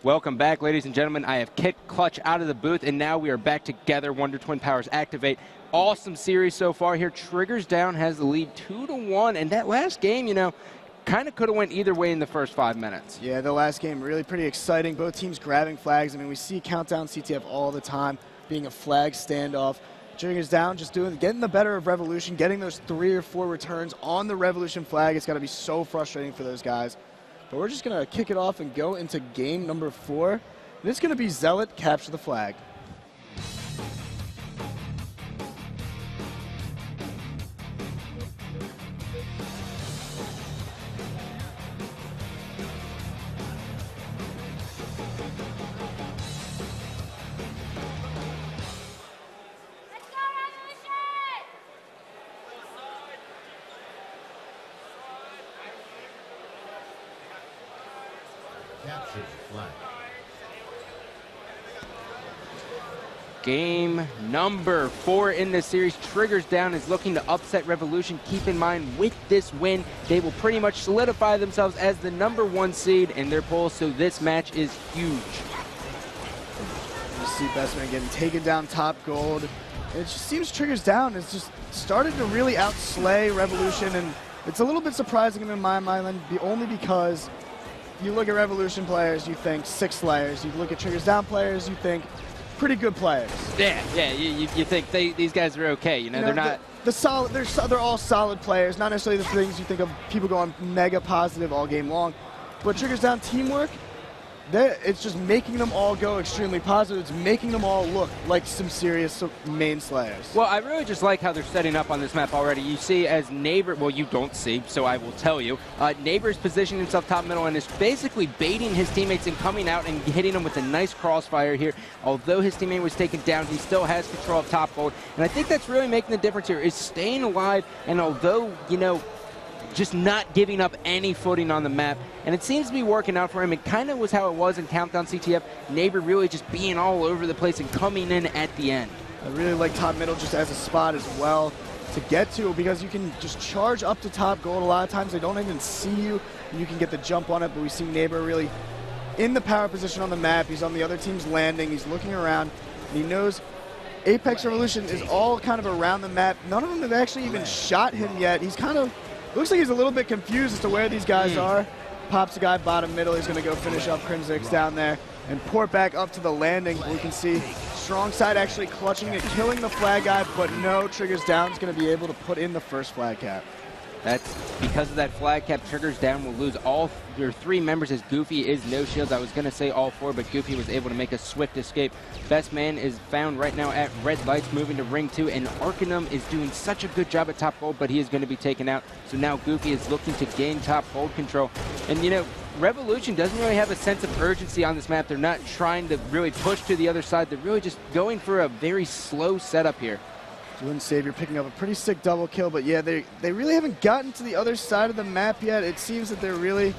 Welcome back, ladies and gentlemen. I have kicked Clutch out of the booth, and now we are back together. Wonder Twin powers activate. Awesome series so far here. Triggers Down has the lead 2-1, and that last game, you know, kind of could have went either way in the first 5 minutes. Yeah, the last game really pretty exciting. Both teams grabbing flags. I mean, we see Countdown CTF all the time being a flag standoff. Triggers Down just getting the better of Revolution, getting those 3 or 4 returns on the Revolution flag. It's got to be so frustrating for those guys. But we're just going to kick it off and go into game number 4. And it's going to be Zealot capture the flag. Game number 4 in this series. Triggers Down is looking to upset Revolution. Keep in mind, with this win, they will pretty much solidify themselves as the #1 seed in their poll, so this match is huge. You see Bestman getting taken down top gold. It just seems Triggers Down has just started to really outslay Revolution, and it's a little bit surprising in my mind, only because you look at Revolution players, you think 6 layers. You look at Triggers Down players, you think pretty good players. Yeah, you think these guys are okay. You know, they're not they're all solid players, not necessarily the things you think of people going mega positive all game long. But Triggers Down teamwork, it's just making them all go extremely positive. It's making them all look like some serious main slayers. Well, I really just like how they're setting up on this map already. You see as Neighbor, well, you don't see, so I will tell you. Neighbor's positioning himself top middle and is basically baiting his teammates and coming out and hitting them with a nice crossfire here. Although his teammate was taken down, he still has control of top gold. And I think that's really making the difference here, is staying alive. And although, you know, just not giving up any footing on the map. And it seems to be working out for him. It kind of was how it was in Countdown CTF. Neighbor really just being all over the place and coming in at the end. I really like top middle just as a spot as well to get to, because you can just charge up to top gold. A lot of times they don't even see you, and you can get the jump on it. But we see Neighbor really in the power position on the map. He's on the other team's landing. He's looking around, and he knows Apex Revolution is all kind of around the map. None of them have actually even shot him yet. He's kind of, looks like he's a little bit confused as to where these guys are. Pops a guy bottom middle. He's going to go finish up Crimsix down there and port back up to the landing. We can see Strong Side actually clutching and killing the flag guy, but no, Triggers Down is going to be able to put in the first flag cap. That's because of that flag cap. Triggers Down will lose all your 3 members as Goofy is no shields. I was going to say all 4, but Goofy was able to make a swift escape. Best Man is found right now at red lights, moving to ring 2, and Arcanum is doing such a good job at top gold, but he is going to be taken out. So now Goofy is looking to gain top gold control. And you know, Revolution doesn't really have a sense of urgency on this map. They're not trying to really push to the other side. They're really just going for a very slow setup here. Twin Savior picking up a pretty sick double kill, but yeah, they really haven't gotten to the other side of the map yet. It seems that they're really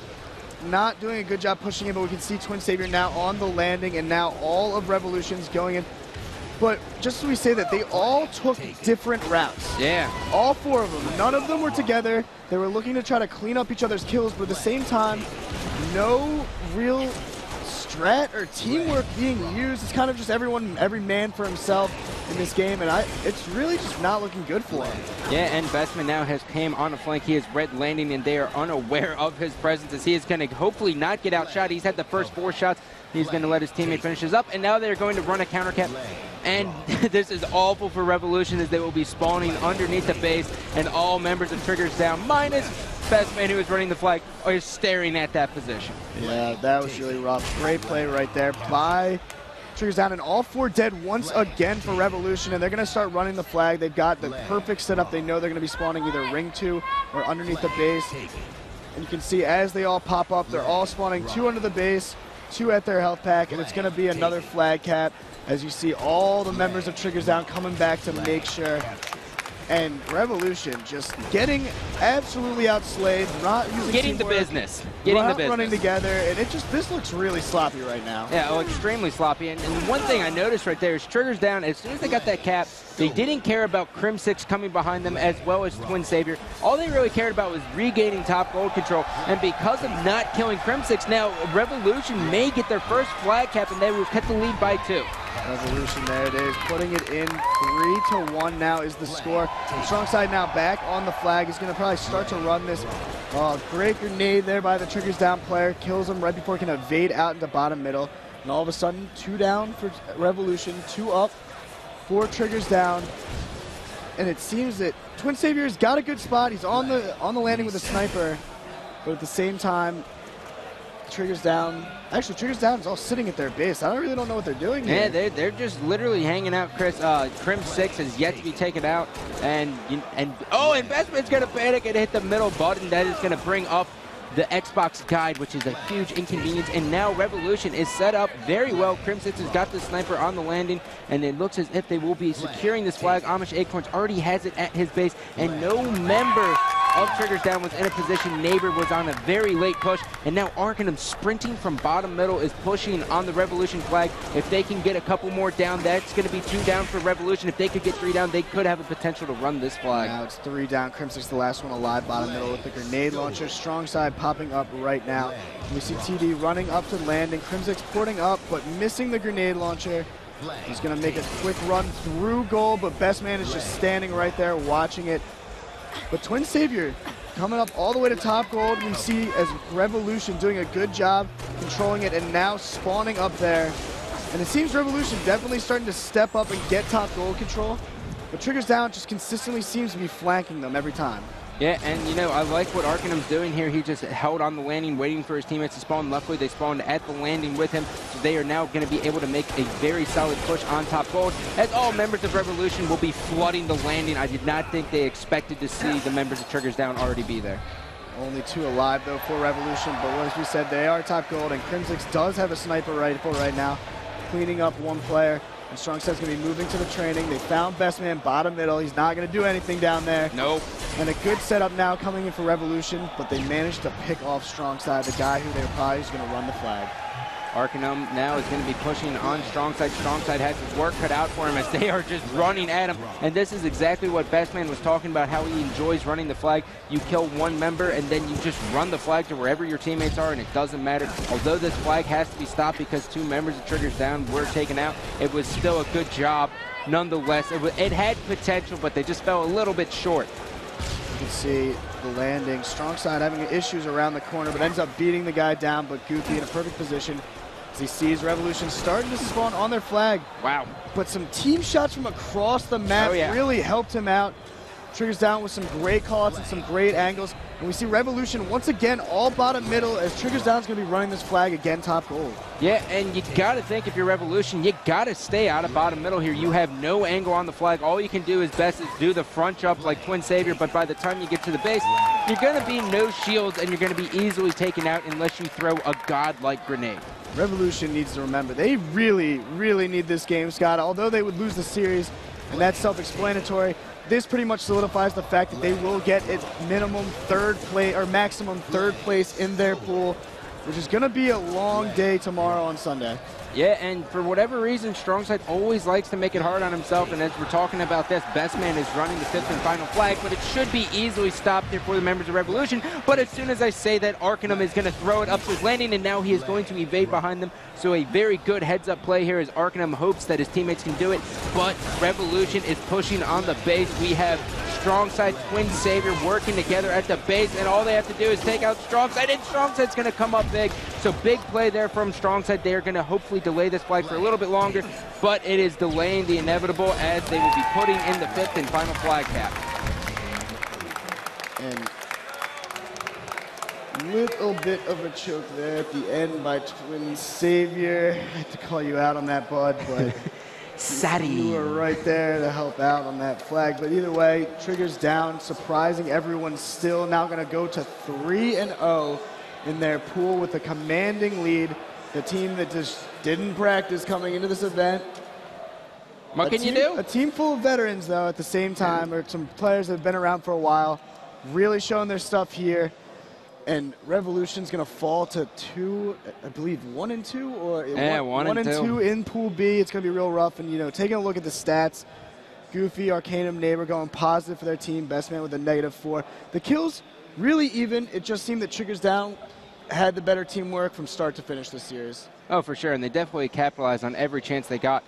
not doing a good job pushing it, but we can see Twin Savior now on the landing, and now all of Revolution's going in. But just so we say that they all took different routes. Yeah. All 4 of them. None of them were together. They were looking to try to clean up each other's kills, but at the same time, no real strat or teamwork being used. It's kind of just every man for himself in this game, and it's really just not looking good for him. Yeah, and Bestman now has came on a flank. He is red landing, and they are unaware of his presence as he is going to hopefully not get outshot. He's had the first 4 shots. He's going to let his teammate finish his up, and now they're going to run a counter cap. And this is awful for Revolution, as they will be spawning underneath the base, and all members of Triggers Down, minus Bestman, who is running the flag, are staring at that position. Yeah, that was really rough. Great play right there by Triggers Down, and all 4 dead once again for Revolution, and they're going to start running the flag. They've got the perfect setup. They know they're going to be spawning either ring 2 or underneath the base. And you can see as they all pop up, they're all spawning 2 under the base, 2 at their health pack, and it's going to be another flag cap as you see all the members of Triggers Down coming back to make sure And Revolution just getting absolutely outslayed, not using Getting the teamwork, business. Getting the business. running together, and this looks really sloppy right now. Yeah, oh, extremely sloppy. And one thing I noticed right there is Triggers down. As soon as they got that cap, they didn't care about Crimsix coming behind them as well as Twin Savior. All they really cared about was regaining top gold control. And because of not killing Crimsix, now Revolution may get their first flag cap, and they will cut the lead by 2. Revolution, there it is, putting it in 3-1 now is the score. Strong side now back on the flag. He's going to probably start to run this. Oh, great grenade there by the Triggers down player. Kills him right before he can evade out into bottom middle. And all of a sudden, 2 down for Revolution, 2 up, 4 Triggers down. And it seems that Twin Savior's got a good spot. He's on the landing with a sniper. But at the same time, Triggers down. Actually, Triggers down is all sitting at their base. I really don't know what they're doing here. Yeah, they're just literally hanging out. Crim6 has yet to be taken out. And Investment's going to panic and hit the middle button. That is going to bring up the Xbox guide, which is a huge inconvenience. And now Revolution is set up very well. Crim6 has got the sniper on the landing, and it looks as if they will be securing this flag. Amish Acorns already has it at his base, and no member of Triggers down was in a position. Neighbor was on a very late push, and now Arcanum sprinting from bottom middle is pushing on the Revolution flag. If they can get a couple more down, that's going to be 2 down for Revolution. If they could get 3 down, they could have a potential to run this flag. Now it's 3 down. Crimsix the last one alive, bottom middle with the grenade launcher. Strong side popping up right now. We see TD running up to landing. Crimsix porting up, but missing the grenade launcher. He's going to make a quick run through goal, but Best Man is just standing right there watching it. But Twin Savior coming up all the way to top gold. We see as Revolution doing a good job controlling it and now spawning up there. And it seems Revolution definitely starting to step up and get top gold control. But Triggers down just consistently seems to be flanking them every time. Yeah, and you know, I like what Arcanum's doing here. He just held on the landing, waiting for his teammates to spawn. Luckily, they spawned at the landing with him, so they are now going to be able to make a very solid push on top gold, as all members of Revolution will be flooding the landing. I did not think they expected to see the members of Triggers down already be there. Only 2 alive, though, for Revolution, but as we said, they are top gold, and Crimsix does have a sniper rifle right now, cleaning up 1 player. And Strongside's going to be moving to the training. They found Best Man bottom middle. He's not going to do anything down there. Nope. And a good setup now coming in for Revolution, but they managed to pick off Strongside, the guy who they were probably going to run the flag. Arcanum now is going to be pushing on Strongside. Strongside has his work cut out for him as they are just running at him. And this is exactly what Bestman was talking about, how he enjoys running the flag. You kill 1 member and then you just run the flag to wherever your teammates are, and it doesn't matter. Although this flag has to be stopped because 2 members of Triggers down were taken out, it was still a good job nonetheless. It had potential, but they just fell a little bit short. You can see the landing. Strongside having issues around the corner, but ends up beating the guy down, but Goofy in a perfect position. As he sees Revolution starting to spawn on their flag. Wow. But some team shots from across the map really helped him out. Triggers down with some great callouts and some great angles. And we see Revolution once again all bottom middle as Triggers down's going to be running this flag again top gold. Yeah, and you got to think if you're Revolution, you got to stay out of bottom middle here. You have no angle on the flag. All you can do is do the front jump like Twin Savior, but by the time you get to the base, you're going to be no shields and you're going to be easily taken out unless you throw a godlike grenade. Revolution needs to remember, they really, really need this game, Scott. Although they would lose the series, and that's self-explanatory, this pretty much solidifies the fact that they will get its minimum 3rd place, or maximum 3rd place in their pool, which is going to be a long day tomorrow on Sunday. Yeah, and for whatever reason, Strongside always likes to make it hard on himself, and as we're talking about this, Bestman is running the 5th and final flag, but it should be easily stopped here for the members of Revolution. But as soon as I say that, Arcanum is going to throw it up to his landing, and now he is going to evade behind them. So a very good heads-up play here as Arcanum hopes that his teammates can do it, but Revolution is pushing on the base. We have Strongside, Twin Savior working together at the base, and all they have to do is take out Strongside, and Strongside's going to come up big. So big play there from Strongside. They are going to hopefully delay this flag for a little bit longer, but it is delaying the inevitable as they will be putting in the 5th and final flag cap. And little bit of a choke there at the end by Twin Savior. I had to call you out on that, bud, but Sadie. You were right there to help out on that flag. But either way, Triggers down, surprising everyone still. Now going to go to 3-0 in their pool with a commanding lead. The team that just didn't practice coming into this event. What can you do? A team full of veterans, though, at the same time, or some players that have been around for a while, really showing their stuff here. And Revolution's going to fall to 2, I believe, 1 and 2, or yeah, 1 and 2 in Pool B. It's going to be real rough. And, you know, taking a look at the stats, Goofy, Arcanum, Neighbor going positive for their team. Best Man with a -4. The kills really even. It just seemed that Triggers Down had the better teamwork from start to finish this series. Oh, for sure, and they definitely capitalized on every chance they got.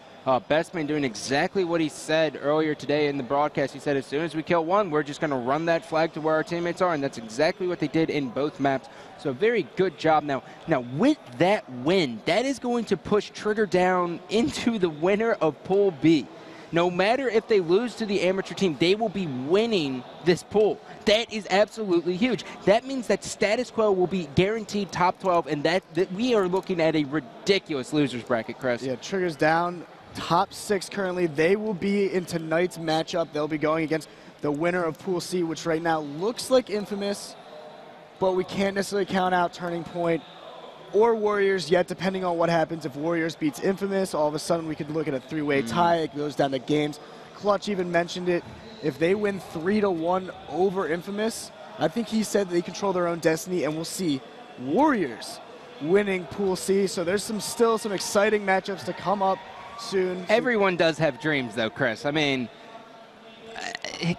Bestman doing exactly what he said earlier today in the broadcast. He said, as soon as we kill one, we're just going to run that flag to where our teammates are, and that's exactly what they did in both maps. So very good job. Now with that win, that is going to push Trigger Down into the winner of Pool B. No matter if they lose to the amateur team, they will be winning this pool. That is absolutely huge. That means that Status Quo will be guaranteed top 12, and that we are looking at a ridiculous losers bracket, Chris. Yeah, Triggers Down, top 6 currently. They will be in tonight's matchup. They'll be going against the winner of Pool C, which right now looks like Infamous, but we can't necessarily count out Turning Point or Warriors yet, depending on what happens. If Warriors beats Infamous, all of a sudden we could look at a 3-way tie. It goes down to games. Clutch even mentioned it. If they win 3-1 over Infamous, I think he said they control their own destiny, and we'll see Warriors winning Pool C. So there's still some exciting matchups to come up soon. Everyone does have dreams, though, Chris. I mean,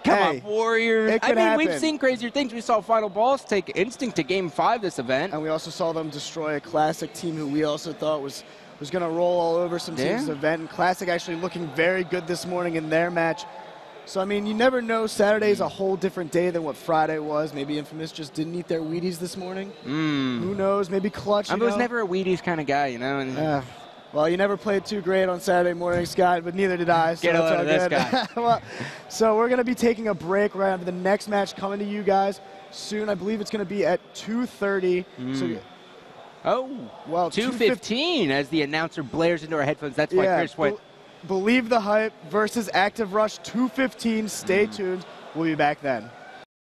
come on, Warriors. It could happen. We've seen crazier things. We saw Final Boss take Instinct to Game 5 this event. And we also saw them destroy a Classic team who we also thought was going to roll all over some teams this event. And Classic actually looking very good this morning in their match. So, I mean, you never know. Saturday's a whole different day than what Friday was. Maybe Infamous just didn't eat their Wheaties this morning. Who knows? Maybe Clutch, I was never a Wheaties kind of guy, you know. And well, you never played too great on Saturday morning, Scott, but neither did I. So get a load of this guy. Well, so we're going to be taking a break right after the next match coming to you guys soon. I believe it's going to be at 2:30. So, well, 2:15 as the announcer blares into our headphones. That's why Chris went. Believe the Hype versus Active Rush, 2:15. Stay tuned. We'll be back then.